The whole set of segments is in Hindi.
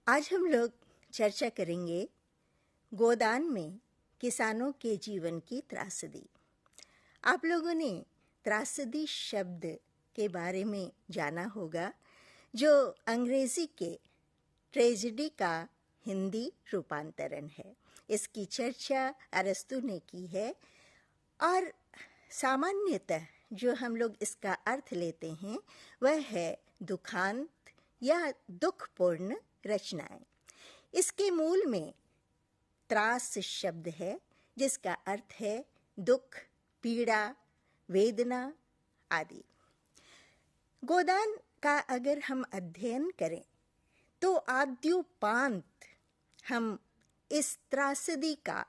आज हम लोग चर्चा करेंगे गोदान में किसानों के जीवन की त्रासदी। आप लोगों ने त्रासदी शब्द के बारे में जाना होगा, जो अंग्रेजी के ट्रेजेडी का हिंदी रूपांतरण है। इसकी चर्चा अरस्तु ने की है और सामान्यतः जो हम लोग इसका अर्थ लेते हैं वह है दुखांत या दुखपूर्ण रचनाएं। इसके मूल में त्रास शब्द है, जिसका अर्थ है दुख, पीड़ा, वेदना आदि। गोदान का अगर हम अध्ययन करें तो आद्योपांत हम इस त्रासदी का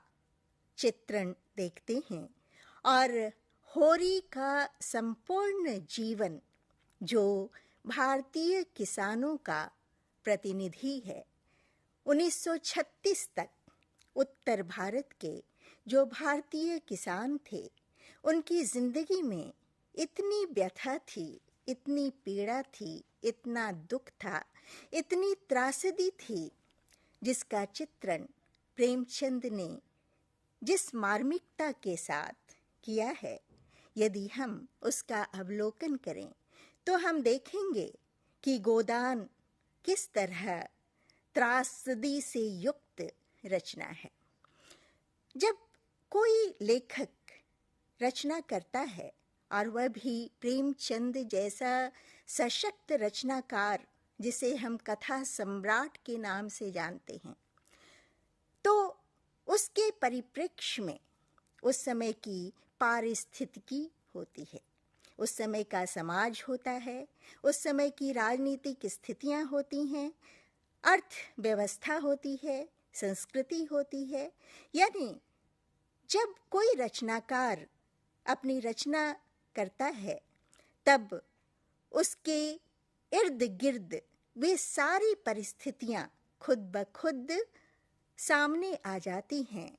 चित्रण देखते हैं और होरी का संपूर्ण जीवन, जो भारतीय किसानों का प्रतिनिधि है, 1936 तक उत्तर भारत के जो भारतीय किसान थे, उनकी जिंदगी में इतनी व्यथा थी, इतनी पीड़ा थी, इतना दुख था, इतनी त्रासदी थी, जिसका चित्रण प्रेमचंद ने जिस मार्मिकता के साथ किया है, यदि हम उसका अवलोकन करें तो हम देखेंगे कि गोदान किस तरह त्रासदी से युक्त रचना है। जब कोई लेखक रचना करता है और वह भी प्रेमचंद जैसा सशक्त रचनाकार, जिसे हम कथा सम्राट के नाम से जानते हैं, तो उसके परिप्रेक्ष्य में उस समय की पारिस्थितिकी होती है, उस समय का समाज होता है, उस समय की राजनीतिक स्थितियां होती हैं, अर्थव्यवस्था होती है, संस्कृति होती है। यानी जब कोई रचनाकार अपनी रचना करता है, तब उसके इर्द गिर्द वे सारी परिस्थितियां खुद ब खुद सामने आ जाती हैं,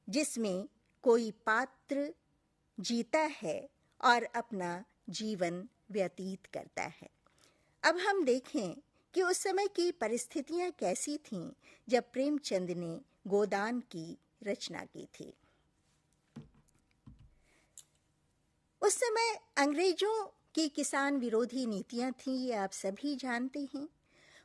जिसमें कोई पात्र जीता है और अपना जीवन व्यतीत करता है। अब हम देखें कि उस समय की परिस्थितियां कैसी थीं जब प्रेमचंद ने गोदान की रचना की थी। उस समय अंग्रेजों की किसान विरोधी नीतियां थीं, ये आप सभी जानते हैं।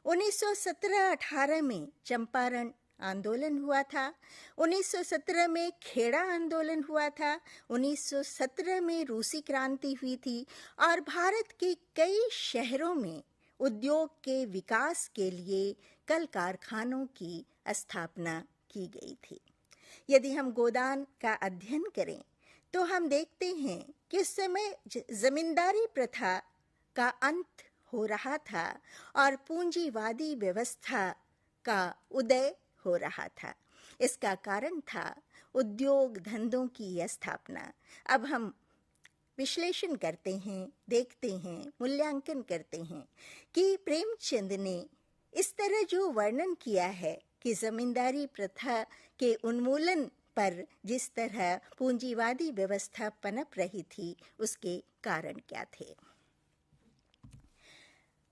1917-18 में चंपारण आंदोलन हुआ था, 1917 में खेड़ा आंदोलन हुआ था, 1917 में रूसी क्रांति हुई थी और भारत के कई शहरों में उद्योग के विकास के लिए कल कारखानों की स्थापना की गई थी। यदि हम गोदान का अध्ययन करें तो हम देखते हैं कि उस समय जमींदारी प्रथा का अंत हो रहा था और पूंजीवादी व्यवस्था का उदय हो रहा था। इसका कारण था उद्योग धंधों की स्थापना। अब हम विश्लेषण करते हैं, देखते हैं, मूल्यांकन करते हैं कि प्रेमचंद ने इस तरह जो वर्णन किया है कि जमींदारी प्रथा के उन्मूलन पर जिस तरह पूंजीवादी व्यवस्था पनप रही थी, उसके कारण क्या थे।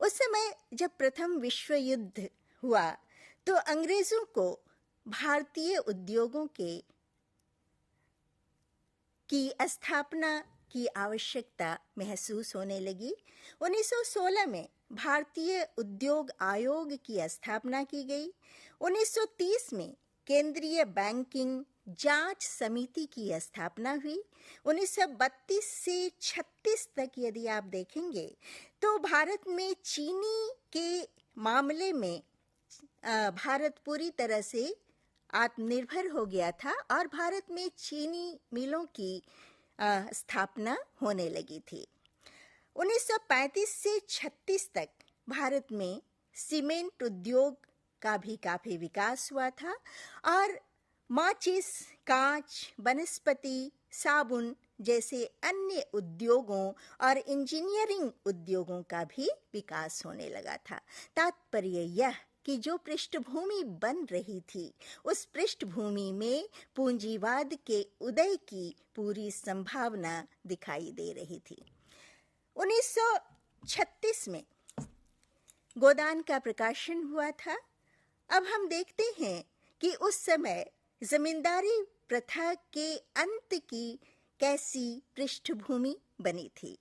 उस समय जब प्रथम विश्व युद्ध हुआ तो अंग्रेजों को भारतीय उद्योगों की स्थापना की आवश्यकता महसूस होने लगी। 1916 में भारतीय उद्योग आयोग की स्थापना की गई। 1930 में केंद्रीय बैंकिंग जांच समिति की स्थापना हुई। 1932 से 36 तक यदि आप देखेंगे तो भारत में चीनी के मामले में भारत पूरी तरह से आत्मनिर्भर हो गया था और भारत में चीनी मिलों की स्थापना होने लगी थी। 1935 से 36 तक भारत में सीमेंट उद्योग का भी काफी विकास हुआ था और माचिस, कांच, वनस्पति, साबुन जैसे अन्य उद्योगों और इंजीनियरिंग उद्योगों का भी विकास होने लगा था। तात्पर्य यह कि जो पृष्ठभूमि बन रही थी, उस पृष्ठभूमि में पूंजीवाद के उदय की पूरी संभावना दिखाई दे रही थी। 1936 में गोदान का प्रकाशन हुआ था अब हम देखते हैं कि उस समय जमींदारी प्रथा के अंत की कैसी पृष्ठभूमि बनी थी।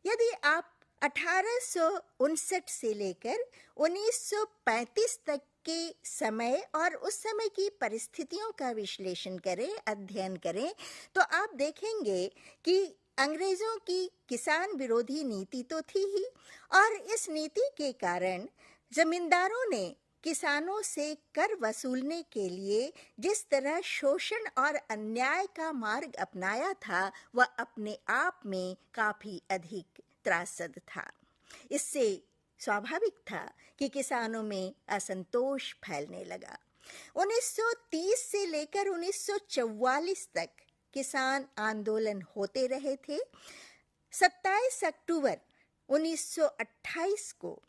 यदि आप 1859 से लेकर 1935 तक के समय और उस समय की परिस्थितियों का विश्लेषण करें, अध्ययन करें, तो आप देखेंगे कि अंग्रेजों की किसान विरोधी नीति तो थी ही, और इस नीति के कारण जमींदारों ने किसानों से कर वसूलने के लिए जिस तरह शोषण और अन्याय का मार्ग अपनाया था, वह अपने आप में काफी अधिक त्रासद था। इससे स्वाभाविक था कि किसानों में असंतोष फैलने लगा। 1930 से लेकर 1944 तक किसान आंदोलन होते रहे थे। 27 अक्टूबर 1928 को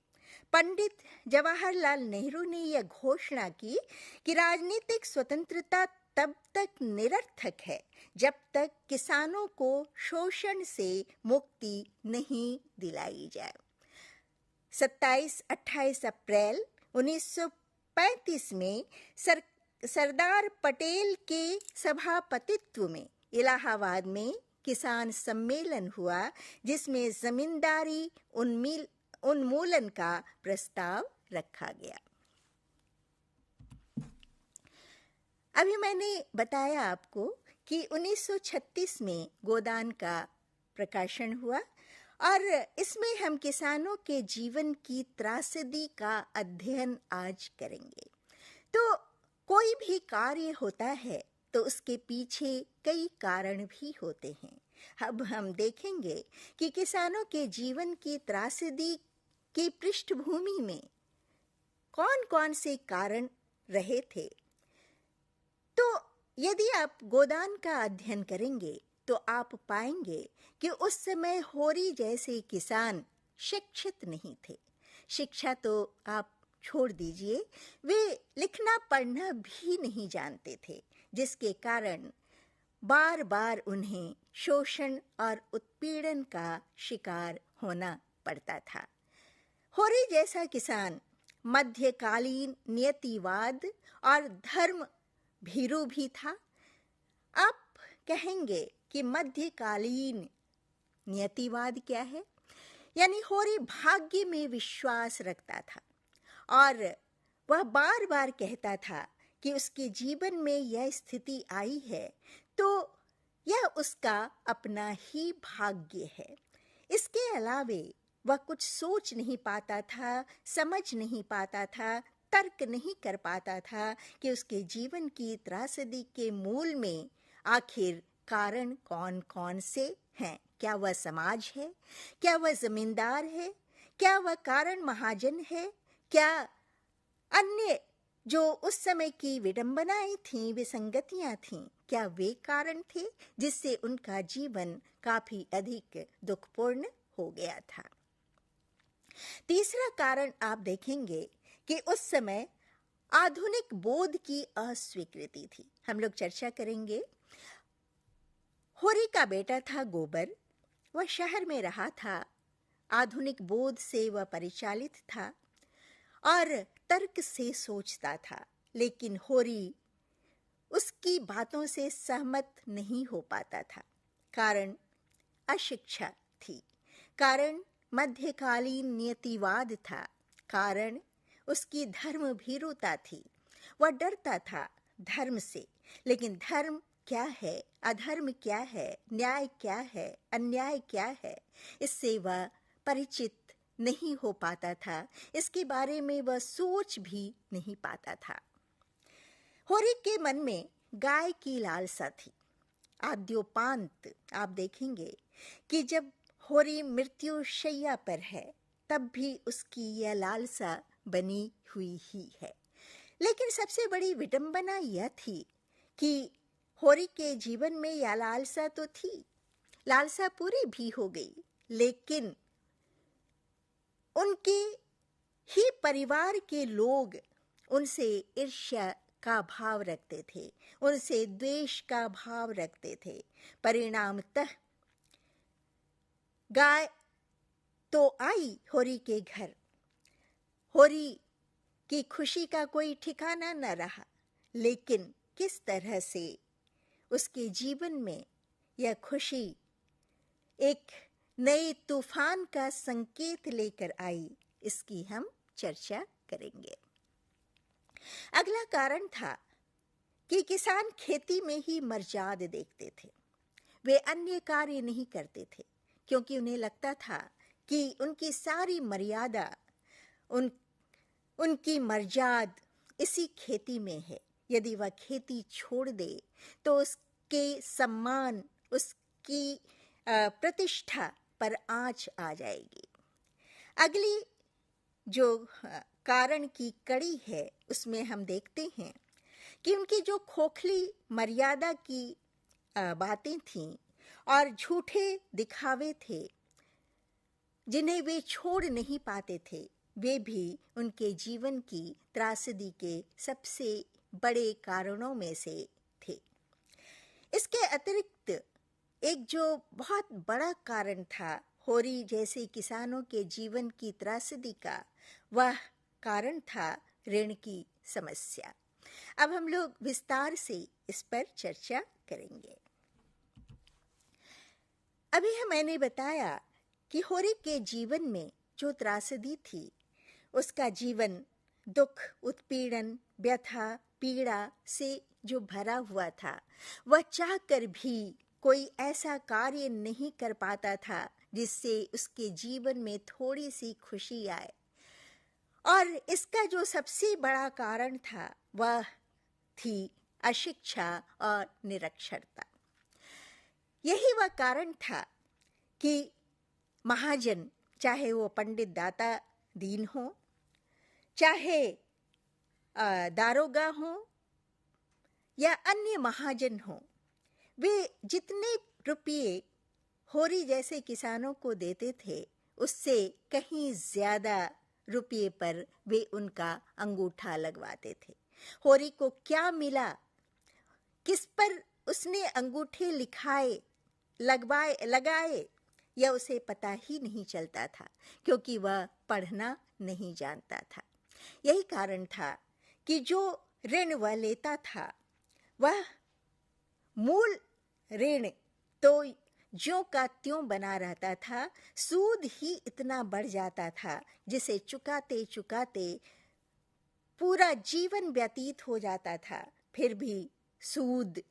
पंडित जवाहरलाल नेहरू ने यह घोषणा की कि राजनीतिक स्वतंत्रता तब तक निरर्थक है जब तक किसानों को शोषण से मुक्ति नहीं दिलाई जाए। 27-28 अप्रैल 1935 में सरदार पटेल के सभापतित्व में इलाहाबाद में किसान सम्मेलन हुआ, जिसमें जमींदारी उन्मूलन का प्रस्ताव रखा गया। अभी मैंने बताया आपको कि 1936 में गोदान का प्रकाशन हुआ और इसमें हम किसानों के जीवन की त्रासदी का अध्ययन आज करेंगे। तो कोई भी कार्य होता है तो उसके पीछे कई कारण भी होते हैं। अब हम देखेंगे कि किसानों के जीवन की त्रासदी की पृष्ठभूमि में कौन-कौन से कारण रहे थे। तो यदि आप गोदान का अध्ययन करेंगे तो आप पाएंगे कि उस समय होरी जैसे किसान शिक्षित नहीं थे। शिक्षा तो आप छोड़ दीजिए, वे लिखना पढ़ना भी नहीं जानते थे, जिसके कारण बार बार उन्हें शोषण और उत्पीड़न का शिकार होना पड़ता था। होरी जैसा किसान मध्यकालीन नियतिवाद और धर्म भीरू भी था। आप कहेंगे कि मध्यकालीन नियतिवाद क्या है? यानी होरी भाग्य में विश्वास रखता था और वह बार बार कहता था कि उसके जीवन में यह स्थिति आई है तो यह उसका अपना ही भाग्य है। इसके अलावे वह कुछ सोच नहीं पाता था, समझ नहीं पाता था, तर्क नहीं कर पाता था कि उसके जीवन की त्रासदी के मूल में आखिर कारण कौन-कौन से हैं। क्या वह समाज है? क्या वह जमींदार है? क्या वह कारण महाजन है? क्या अन्य जो उस समय की विडंबनाएं थीं, विसंगतियां थीं, क्या वे कारण थे जिससे उनका जीवन काफी अधिक दुखपूर्ण हो गया था? तीसरा कारण आप देखेंगे कि उस समय आधुनिक बोध की अस्वीकृति थी। हम लोग चर्चा करेंगे। होरी का बेटा था गोबर, वह शहर में रहा था, आधुनिक बोध से वह परिचालित था और तर्क से सोचता था, लेकिन होरी उसकी बातों से सहमत नहीं हो पाता था। कारण अशिक्षा थी, कारण मध्यकालीन नियतिवाद था, कारण उसकी धर्म भीरुता थी। वह डरता था धर्म से, लेकिन धर्म क्या है, अधर्म क्या है, न्याय क्या है, अन्याय क्या है, इससे वह परिचित नहीं हो पाता था। इसके बारे में वह सोच भी नहीं पाता था। होरी के मन में गाय की लालसा थी। आद्योपांत आप देखेंगे कि जब होरी मृत्यु शैया पर है तब भी उसकी यह लालसा बनी हुई ही है। लेकिन सबसे बड़ी विडंबना यह थी कि होरी के जीवन में यह लालसा तो थी, लालसा पूरी भी हो गई, लेकिन उनके ही परिवार के लोग उनसे ईर्ष्या का भाव रखते थे, उनसे द्वेष का भाव रखते थे। परिणामतः गाय तो आई होरी के घर, होरी कि खुशी का कोई ठिकाना न रहा, लेकिन किस तरह से उसके जीवन में यह खुशी एक नए तूफान का संकेत लेकर आई, इसकी हम चर्चा करेंगे। अगला कारण था कि किसान खेती में ही मर्याद देखते थे। वे अन्य कार्य नहीं करते थे, क्योंकि उन्हें लगता था कि उनकी सारी मर्यादा, उनकी मर्याद इसी खेती में है। यदि वह खेती छोड़ दे तो उसके सम्मान, उसकी प्रतिष्ठा पर आंच आ जाएगी। अगली जो कारण की कड़ी है, उसमें हम देखते हैं कि उनकी जो खोखली मर्यादा की बातें थीं और झूठे दिखावे थे, जिन्हें वे छोड़ नहीं पाते थे, वे भी उनके जीवन की त्रासदी के सबसे बड़े कारणों में से थे। इसके अतिरिक्त एक जो बहुत बड़ा कारण था होरी जैसे किसानों के जीवन की त्रासदी का, वह कारण था ऋण की समस्या। अब हम लोग विस्तार से इस पर चर्चा करेंगे। अभी मैंने बताया कि होरी के जीवन में जो त्रासदी थी, उसका जीवन दुख, उत्पीड़न, व्यथा, पीड़ा से जो भरा हुआ था। वह चाहकर भी कोई ऐसा कार्य नहीं कर पाता था जिससे उसके जीवन में थोड़ी सी खुशी आए। और इसका जो सबसे बड़ा कारण था, वह थी अशिक्षा और निरक्षरता। यही वह कारण था कि महाजन, चाहे वो पंडित दाता दीन हो, चाहे दारोगा हो या अन्य महाजन हो, वे जितने रुपये होरी जैसे किसानों को देते थे, उससे कहीं ज्यादा रुपये पर वे उनका अंगूठा लगवाते थे। होरी को क्या मिला, किस पर उसने अंगूठे लगाए, यह उसे पता ही नहीं चलता था, क्योंकि वह पढ़ना नहीं जानता था। यही कारण था कि जो ऋण वह लेता था, वह मूल ऋण तो ज्यों का त्यों बना रहता था, सूद ही इतना बढ़ जाता था जिसे चुकाते चुकाते पूरा जीवन व्यतीत हो जाता था, फिर भी सूद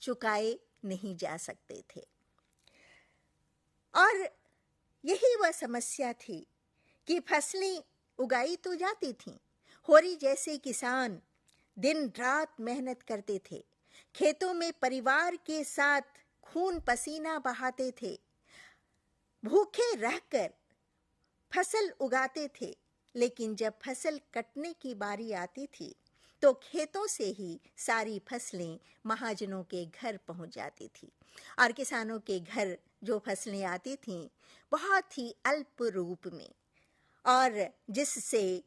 चुकाए नहीं जा सकते थे। और यही वह समस्या थी कि फसलें उगाई तो जाती थीं, होरी जैसे किसान दिन रात मेहनत करते थे, खेतों में परिवार के साथ खून पसीना बहाते थे, भूखे रहकर फसल उगाते थे, लेकिन जब फसल कटने की बारी आती थी तो खेतों से ही सारी फसलें महाजनों के घर पहुंच जाती थी। और किसानों के घर जो फसलें आती थीं, बहुत ही अल्प रूप में, और जिससे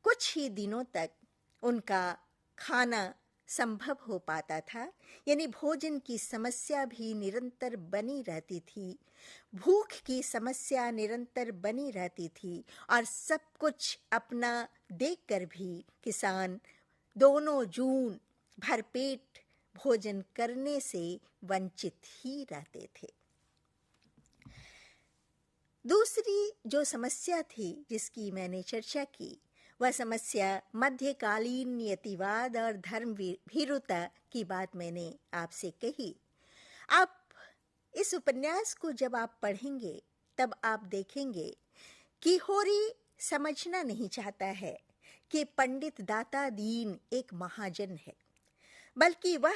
कुछ ही दिनों तक उनका खाना संभव हो पाता था। यानी भोजन की समस्या भी निरंतर बनी रहती थी, भूख की समस्या निरंतर बनी रहती थी, और सब कुछ अपना देखकर भी किसान दोनों जून भरपेट भोजन करने से वंचित ही रहते थे। दूसरी जो समस्या थी जिसकी मैंने चर्चा की, वह समस्या मध्यकालीन नियतिवाद और धर्म भीरुता की बात मैंने आपसे कही। आप इस उपन्यास को जब आप पढ़ेंगे, तब आप देखेंगे कि होरी समझना नहीं चाहता है कि पंडित दाता दीन एक महाजन है, बल्कि वह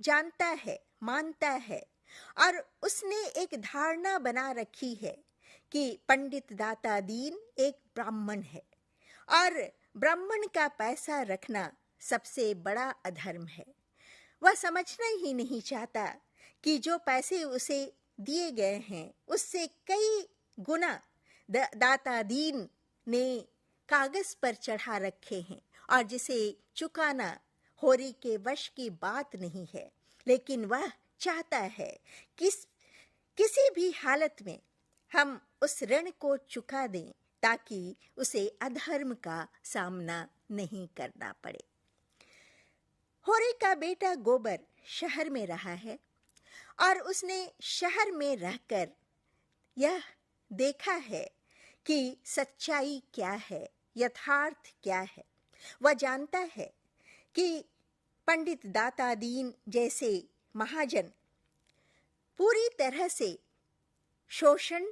जानता है, मानता है, और उसने एक धारणा बना रखी है कि पंडित दाता दीन एक ब्राह्मण है, और ब्राह्मण का पैसा रखना सबसे बड़ा अधर्म है। वह समझना ही नहीं चाहता कि जो पैसे उसे दिए गए हैं, उससे कई गुना दाता दीन ने कागज पर चढ़ा रखे हैं, और जिसे चुकाना होरी के वश की बात नहीं है। लेकिन वह चाहता है कि किसी भी हालत में हम उस ऋण को चुका दें, ताकि उसे अधर्म का सामना नहीं करना पड़े। होरी का बेटा गोबर शहर में रहा है और उसने शहर में रहकर यह देखा है कि सच्चाई क्या है, यथार्थ क्या है। वह जानता है कि पंडित दाता दीन जैसे महाजन पूरी तरह से शोषण,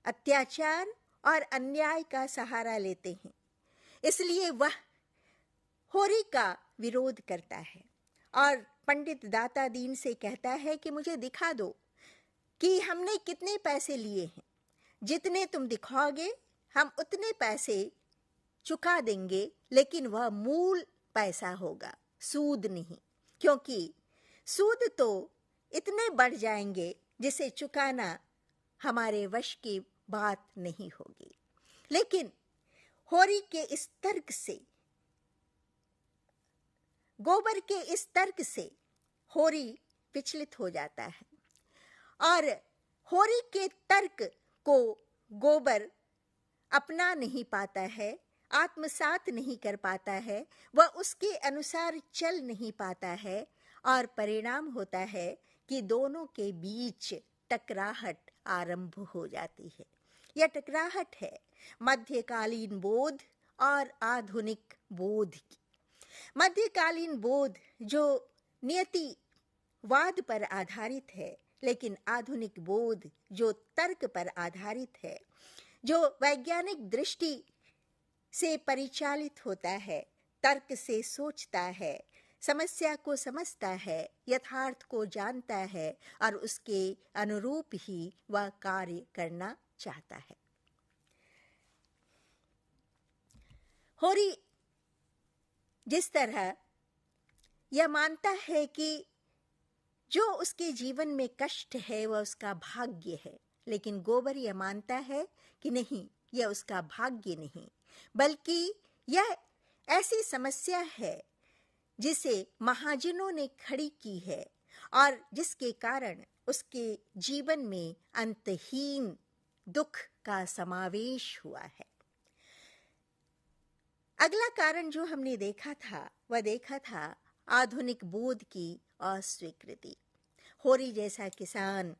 अत्याचार और अन्याय का सहारा लेते हैं। इसलिए वह होरी का विरोध करता है और पंडित दाता दीन से कहता है कि मुझे दिखा दो कि हमने कितने पैसे लिए हैं। जितने तुम दिखाओगे हम उतने पैसे चुका देंगे, लेकिन वह मूल पैसा होगा, सूद नहीं, क्योंकि सूद तो इतने बढ़ जाएंगे जिसे चुकाना हमारे वश की बात नहीं होगी। लेकिन होरी के इस तर्क से, गोबर के इस तर्क से होरी विचलित हो जाता है और होरी के तर्क को गोबर अपना नहीं पाता है, आत्मसात नहीं कर पाता है, वह उसके अनुसार चल नहीं पाता है और परिणाम होता है कि दोनों के बीच टकराहट आरंभ हो जाती है। यह टकराहट है मध्यकालीन बोध और आधुनिक बोध की। मध्यकालीन बोध जो नियतिवाद पर आधारित है, लेकिन आधुनिक बोध जो तर्क पर आधारित है, जो वैज्ञानिक दृष्टि से परिचालित होता है, तर्क से सोचता है, समस्या को समझता है, यथार्थ को जानता है और उसके अनुरूप ही वह कार्य करना चाहता है। होरी जिस तरह यह मानता है कि जो उसके जीवन में कष्ट है वह उसका भाग्य है, लेकिन गोबर यह मानता है कि नहीं, यह उसका भाग्य नहीं, बल्कि यह ऐसी समस्या है जिसे महाजनों ने खड़ी की है और जिसके कारण उसके जीवन में अंतहीन दुख का समावेश हुआ है। अगला कारण जो हमने देखा था वह देखा था आधुनिक बोध की अस्वीकृति। होरी जैसा किसान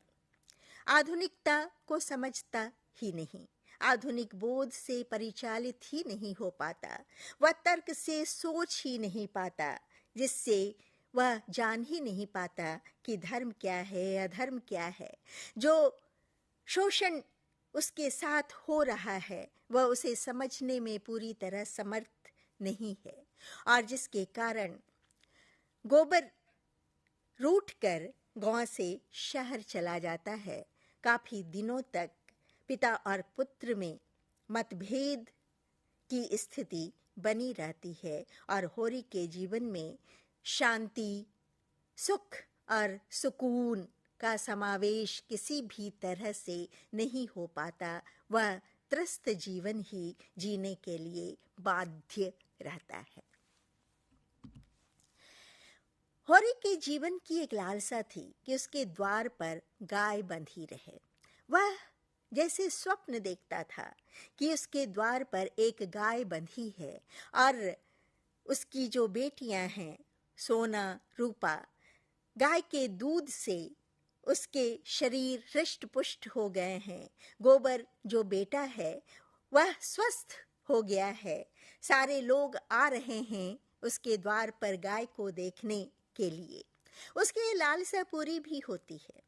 आधुनिकता को समझता ही नहीं, आधुनिक बोध से परिचालित ही नहीं हो पाता, वह तर्क से सोच ही नहीं पाता, जिससे वह जान ही नहीं पाता कि धर्म क्या है, अधर्म क्या है। जो शोषण उसके साथ हो रहा है वह उसे समझने में पूरी तरह समर्थ नहीं है और जिसके कारण गोबर रूठकर गांव से शहर चला जाता है। काफी दिनों तक पिता और पुत्र में मतभेद की स्थिति बनी रहती है और होरी के जीवन में शांति, सुख और सुकून का समावेश किसी भी तरह से नहीं हो पाता। वह त्रस्त जीवन ही जीने के लिए बाध्य रहता है। होरी के जीवन की एक लालसा थी कि उसके द्वार पर गाय बंधी रहे। वह जैसे स्वप्न देखता था कि उसके द्वार पर एक गाय बंधी है और उसकी जो बेटियां हैं, सोना, रूपा, गाय के दूध से उसके शरीर हृष्ट पुष्ट हो गए हैं। गोबर जो बेटा है वह स्वस्थ हो गया है। सारे लोग आ रहे हैं उसके द्वार पर गाय को देखने के लिए। उसकी लालसा पूरी भी होती है।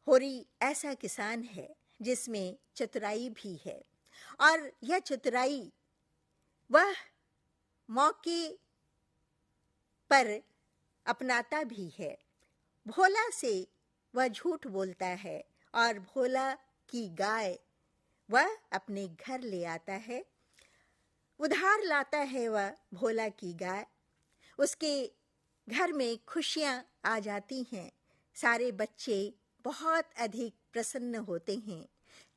होरी ऐसा किसान है जिसमें चतुराई भी है और यह चतुराई वह मौके पर अपनाता भी है। भोला से वह झूठ बोलता है और भोला की गाय वह अपने घर ले आता है। उधार लाता है वह भोला की गाय। उसके घर में खुशियां आ जाती हैं। सारे बच्चे बहुत अधिक प्रसन्न होते हैं,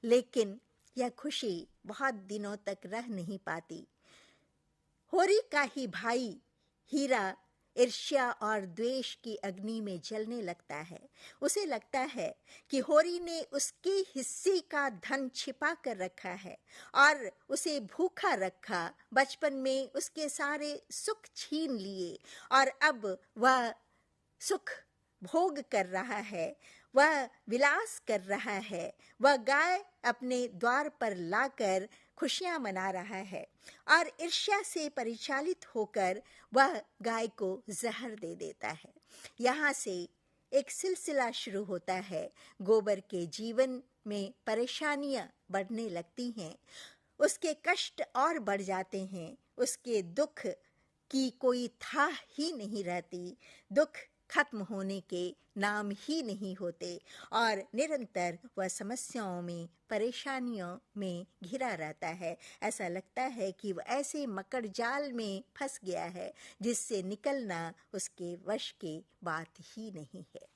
लेकिन यह खुशी बहुत दिनों तक रह नहीं पाती। होरी का ही भाई हीरा ईर्ष्या और द्वेष की अग्नि में जलने लगता है। उसे लगता है कि होरी ने उसके हिस्से का धन छिपा कर रखा है और उसे भूखा रखा, बचपन में उसके सारे सुख छीन लिए और अब वह सुख भोग कर रहा है, वह विलास कर रहा है, वह गाय अपने द्वार पर लाकर खुशियां मना रहा है और ईर्ष्या से परिचालित होकर वह गाय को जहर दे देता है। यहाँ से एक सिलसिला शुरू होता है। गोबर के जीवन में परेशानियां बढ़ने लगती हैं, उसके कष्ट और बढ़ जाते हैं, उसके दुख की कोई था ही नहीं रहती, दुख खत्म होने के नाम ही नहीं होते और निरंतर वह समस्याओं में, परेशानियों में घिरा रहता है। ऐसा लगता है कि वह ऐसे मकड़ जाल में फंस गया है जिससे निकलना उसके वश की बात ही नहीं है।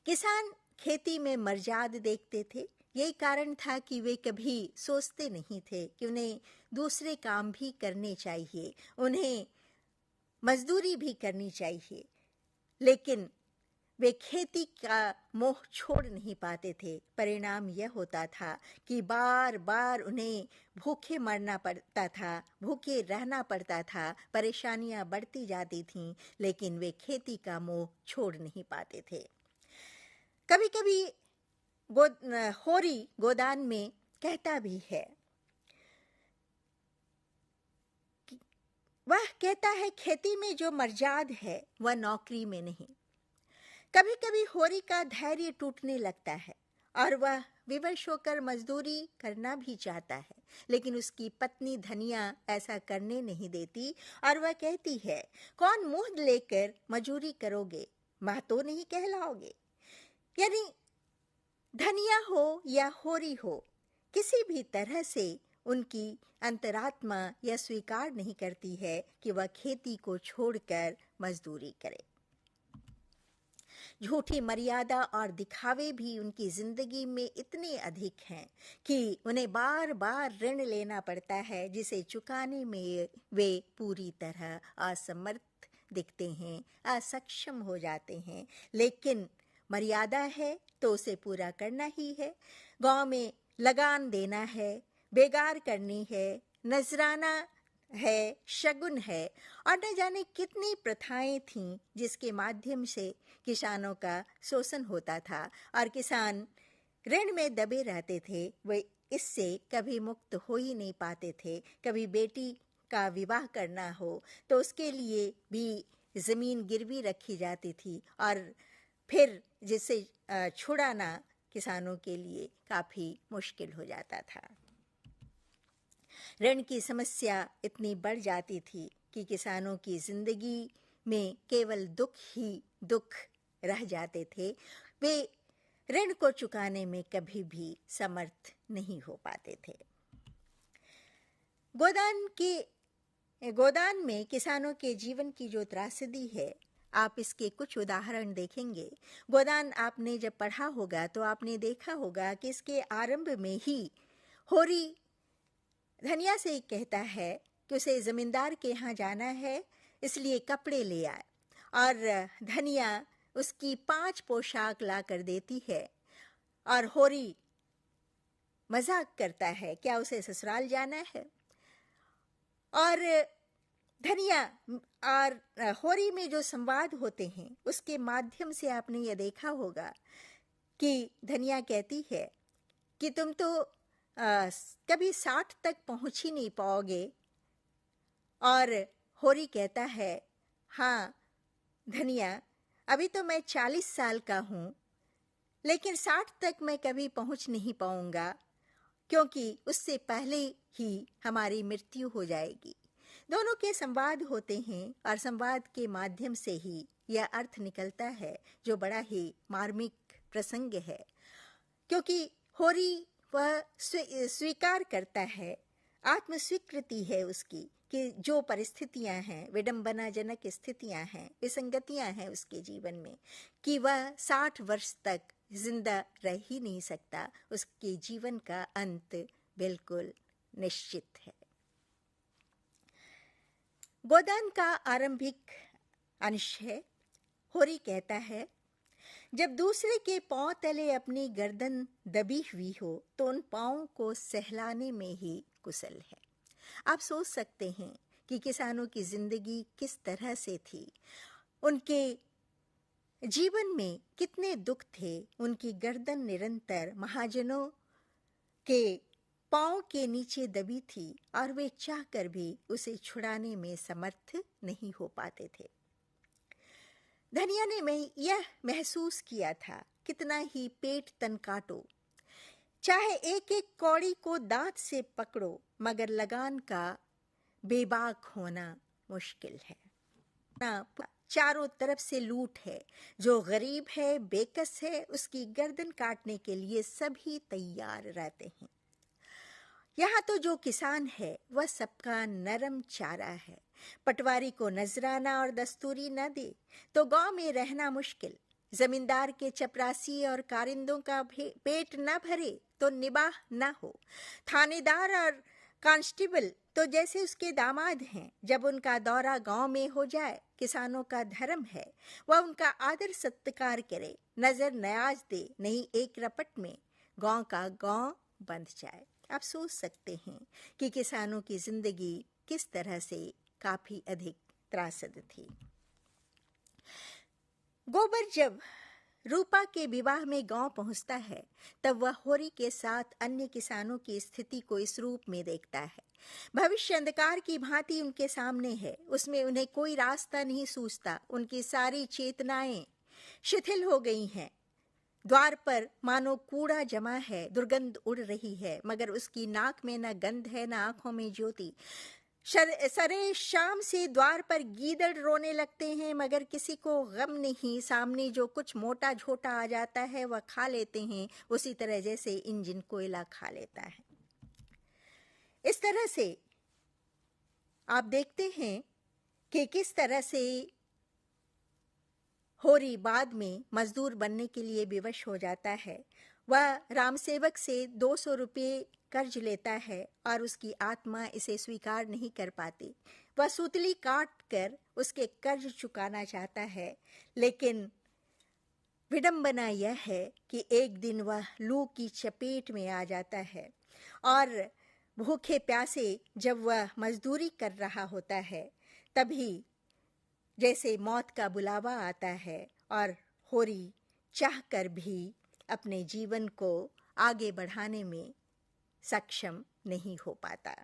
किसान खेती में मर्जाद देखते थे। यही कारण था कि वे कभी सोचते नहीं थे कि उन्हें दूसरे काम भी करने चाहिए, उन्हें मजदूरी भी करनी चाहिए, लेकिन वे खेती का मोह छोड़ नहीं पाते थे। परिणाम यह होता था कि बार बार उन्हें भूखे मरना पड़ता था, भूखे रहना पड़ता था, परेशानियां बढ़ती जाती थीं, लेकिन वे खेती का मोह छोड़ नहीं पाते थे। कभी कभी होरी गोदान में कहता भी है, वह कहता है खेती में जो मर्जाद है वह नौकरी में नहीं। कभी कभी होरी का धैर्य टूटने लगता है और वह विवश होकर मजदूरी करना भी चाहता है, लेकिन उसकी पत्नी धनिया ऐसा करने नहीं देती और वह कहती है, कौन मुंह लेकर मजूरी करोगे, मां तो नहीं कहलाओगे। यानी धनिया हो या होरी हो, किसी भी तरह से उनकी अंतरात्मा यह स्वीकार नहीं करती है कि वह खेती को छोड़कर मजदूरी करे। झूठी मर्यादा और दिखावे भी उनकी जिंदगी में इतने अधिक हैं कि उन्हें बार बार ऋण लेना पड़ता है, जिसे चुकाने में वे पूरी तरह असमर्थ दिखते हैं, असक्षम हो जाते हैं। लेकिन मर्यादा है तो उसे पूरा करना ही है। गांव में लगान देना है, बेगार करनी है, नजराना है, शगुन है और न जाने कितनी प्रथाएं थीं जिसके माध्यम से किसानों का शोषण होता था और किसान ऋण में दबे रहते थे। वे इससे कभी मुक्त हो ही नहीं पाते थे। कभी बेटी का विवाह करना हो तो उसके लिए भी जमीन गिरवी रखी जाती थी और फिर जिसे छुड़ाना किसानों के लिए काफी मुश्किल हो जाता था। ऋण की समस्या इतनी बढ़ जाती थी कि किसानों की जिंदगी में केवल दुख ही दुख रह जाते थे। वे ऋण को चुकाने में कभी भी समर्थ नहीं हो पाते थे। गोदान में किसानों के जीवन की जो त्रासदी है, आप इसके कुछ उदाहरण देखेंगे। गोदान आपने जब पढ़ा होगा तो आपने देखा होगा कि इसके आरंभ में ही होरी धनिया से कहता है कि उसे जमींदार के यहाँ जाना है, इसलिए कपड़े ले आए और धनिया उसकी 5 पोशाक ला कर देती है और होरी मजाक करता है, क्या उसे ससुराल जाना है। और धनिया और होरी में जो संवाद होते हैं उसके माध्यम से आपने यह देखा होगा कि धनिया कहती है कि तुम तो कभी 60 तक पहुंच ही नहीं पाओगे और होरी कहता है, हाँ धनिया, अभी तो मैं 40 साल का हूं, लेकिन 60 तक मैं कभी पहुंच नहीं पाऊंगा क्योंकि उससे पहले ही हमारी मृत्यु हो जाएगी। दोनों के संवाद होते हैं और संवाद के माध्यम से ही यह अर्थ निकलता है जो बड़ा ही मार्मिक प्रसंग है, क्योंकि होरी वह स्वीकार करता है, आत्मस्वीकृति है उसकी कि जो परिस्थितियां हैं, विडंबनाजनक स्थितियां हैं, विसंगतियां हैं उसके जीवन में, कि वह 60 वर्ष तक जिंदा रह ही नहीं सकता। उसके जीवन का अंत बिल्कुल निश्चित है। गोदान का आरंभिक अंश है। होरी कहता है, जब दूसरे के पांव तले अपनी गर्दन दबी हुई हो तो उन पांवों को सहलाने में ही कुशल है। आप सोच सकते हैं कि किसानों की जिंदगी किस तरह से थी, उनके जीवन में कितने दुख थे। उनकी गर्दन निरंतर महाजनों के पांव के नीचे दबी थी और वे चाहकर भी उसे छुड़ाने में समर्थ नहीं हो पाते थे। धनिया ने यह महसूस किया था, कितना ही पेट तन काटो, चाहे एक एक कौड़ी को दांत से पकड़ो, मगर लगान का बेबाक होना मुश्किल है। चारों तरफ से लूट है, जो गरीब है, बेकस है, उसकी गर्दन काटने के लिए सभी तैयार रहते हैं। यहाँ तो जो किसान है वह सबका नरम चारा है। पटवारी को नजराना और दस्तूरी न दे तो गांव में रहना मुश्किल। जमींदार के चपरासी और कारिंदों का पेट न भरे तो निबाह न हो। थानेदार और कांस्टेबल तो जैसे उसके दामाद हैं। जब उनका दौरा गांव में हो जाए, किसानों का धर्म है वह उनका आदर सत्कार करे, नजर नयाज दे, नहीं एक रपट में गांव का गांव बंध जाए। आप सोच सकते हैं कि किसानों की जिंदगी किस तरह से काफी अधिक त्रासद थी। गोबर जब रूपा के विवाह में गांव पहुंचता है, तब वह होरी के साथ अन्य किसानों की स्थिति को इस रूप में देखता है। भविष्य अंधकार की भांति उनके सामने है, उसमें उन्हें कोई रास्ता नहीं सूझता। उनकी सारी चेतनाएं शिथिल हो गई हैं। द्वार पर मानो कूड़ा जमा है, दुर्गंध उड़ रही है, मगर उसकी नाक में न गंध है, न आंखों में ज्योति। सरे शाम से द्वार पर गीदड़ रोने लगते हैं, मगर किसी को गम नहीं। सामने जो कुछ मोटा झोटा आ जाता है वह खा लेते हैं, उसी तरह जैसे इंजन कोयला खा लेता है। इस तरह से आप देखते हैं कि किस तरह से होरी बाद में मजदूर बनने के लिए विवश हो जाता है। वह रामसेवक से 200 रुपये कर्ज लेता है और उसकी आत्मा इसे स्वीकार नहीं कर पाती। वह सूतली काट कर उसके कर्ज चुकाना चाहता है, लेकिन विडंबना यह है कि एक दिन वह लू की चपेट में आ जाता है और भूखे प्यासे जब वह मजदूरी कर रहा होता है, तभी जैसे मौत का बुलावा आता है और होरी चाहकर भी अपने जीवन को आगे बढ़ाने में सक्षम नहीं हो पाता।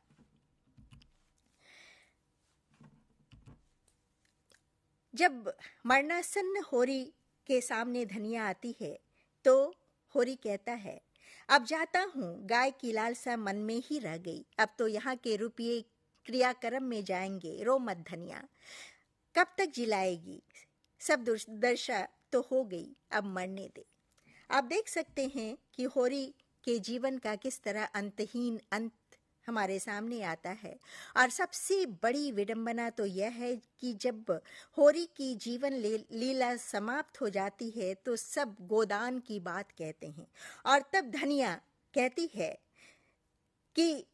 जब मरणासन्न होरी के सामने धनिया आती है तो होरी कहता है, अब जाता हूँ, गाय की लालसा मन में ही रह गई। अब तो यहाँ के रुपये क्रियाक्रम में जाएंगे। रो मत धनिया, कब तक जिलाएगी? सब दुर्दशा तो हो गई, अब मरने दे। आप देख सकते हैं कि होरी के जीवन का किस तरह अंतहीन अंत हमारे सामने आता है। और सबसे बड़ी विडंबना तो यह है कि जब होरी की जीवन लीला समाप्त हो जाती है तो सब गोदान की बात कहते हैं। और तब धनिया कहती है कि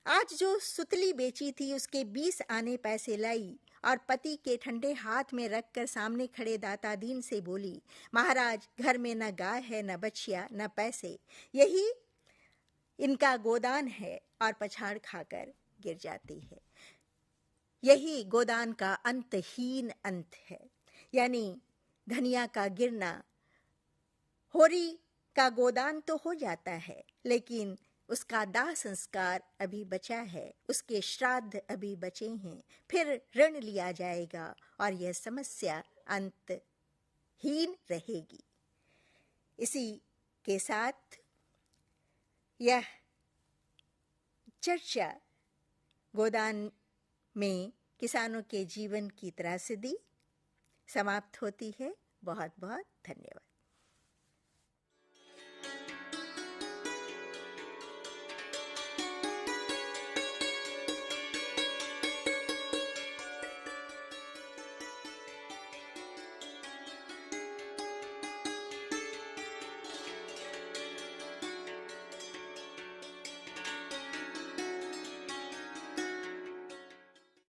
आज जो सुतली बेची थी उसके 20 आने पैसे लाई और पति के ठंडे हाथ में रखकर सामने खड़े दाता दीन से बोली, महाराज, घर में न गाय है, न बछिया, न पैसे, यही इनका गोदान है। और पछाड़ खाकर गिर जाती है। यही गोदान का अंतहीन अंत है, यानी धनिया का गिरना। होरी का गोदान तो हो जाता है, लेकिन उसका दाह संस्कार अभी बचा है, उसके श्राद्ध अभी बचे हैं। फिर ऋण लिया जाएगा और यह समस्या अंतहीन रहेगी। इसी के साथ यह चर्चा गोदान में किसानों के जीवन की त्रासदी समाप्त होती है। बहुत बहुत धन्यवाद।